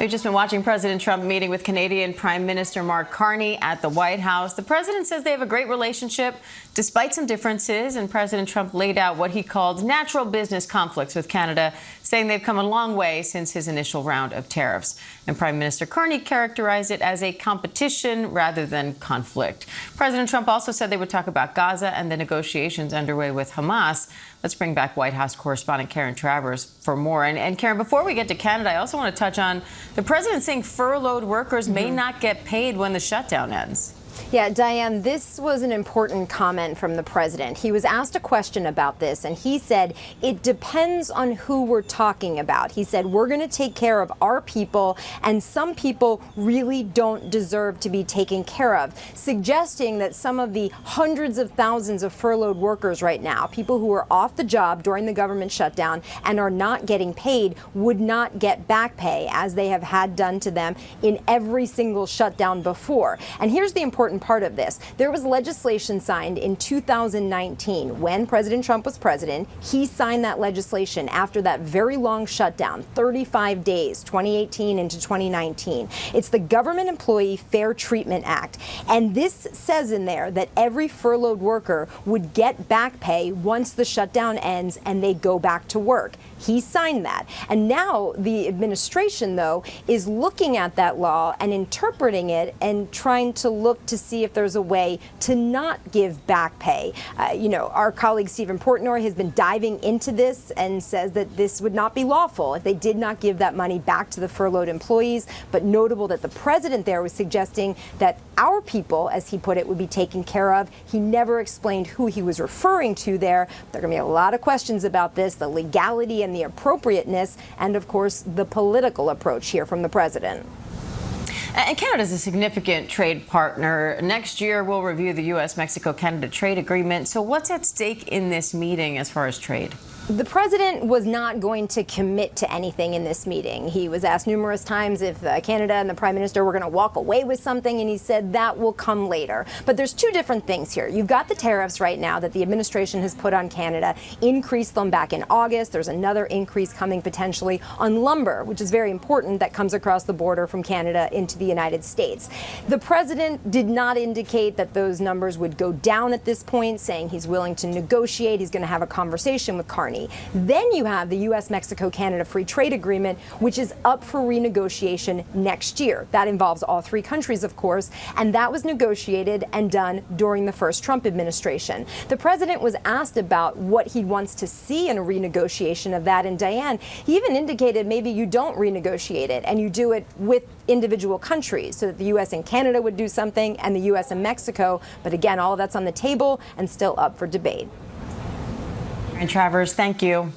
We've just been watching President Trump meeting with Canadian Prime Minister Mark Carney at the White House. The president says they have a great relationship despite some differences, and President Trump laid out what he called natural business conflicts with Canada, saying they've come a long way since his initial round of tariffs. And Prime Minister Carney characterized it as a competition rather than conflict. President Trump also said they would talk about Gaza and the negotiations underway with Hamas. Let's bring back White House correspondent Karen Travers for more. And Karen, before we get to Canada, I also want to touch on the president saying furloughed workers may not get paid when the shutdown ends. Yeah, Diane, this was an important comment from the president. He was asked a question about this, and he said, it depends on who we're talking about. He said, we're going to take care of our people, and some people really don't deserve to be taken care of, suggesting that some of the hundreds of thousands of furloughed workers right now, people who are off the job during the government shutdown and are not getting paid, would not get back pay, as they have had done to them in every single shutdown before. And here's the important part of this. There was legislation signed in 2019 when President Trump was president. He signed that legislation after that very long shutdown, 35 days, 2018 into 2019. It's the Government Employee Fair Treatment Act. And this says in there that every furloughed worker would get back pay once the shutdown ends and they go back to work. He signed that. And now the administration, though, is looking at that law and interpreting it and trying to look to see if there's a way to not give back pay. Our colleague Stephen Portnoy has been diving into this and says that this would not be lawful if they did not give that money back to the furloughed employees. But notable that the president there was suggesting that our people, as he put it, would be taken care of. He never explained who he was referring to there. There are going to be a lot of questions about this, the legality and the appropriateness, and of course the political approach here from the president. And Canada is a significant trade partner. Next year, we'll review the U.S.-Mexico-Canada trade agreement. So what's at stake in this meeting as far as trade? The president was not going to commit to anything in this meeting. He was asked numerous times if Canada and the prime minister were going to walk away with something, and he said that will come later. But there's two different things here. You've got the tariffs right now that the administration has put on Canada, increased them back in August. There's another increase coming potentially on lumber, which is very important, that comes across the border from Canada into the United States. The president did not indicate that those numbers would go down at this point, saying he's willing to negotiate. He's going to have a conversation with Carney. Then you have the U.S.-Mexico-Canada Free Trade Agreement, which is up for renegotiation next year. That involves all three countries, of course, and that was negotiated and done during the first Trump administration. The president was asked about what he wants to see in a renegotiation of that, and Diane, he even indicated maybe you don't renegotiate it and you do it with individual countries, so that the U.S. and Canada would do something and the U.S. and Mexico. But again, all of that's on the table and still up for debate. And Travers, thank you.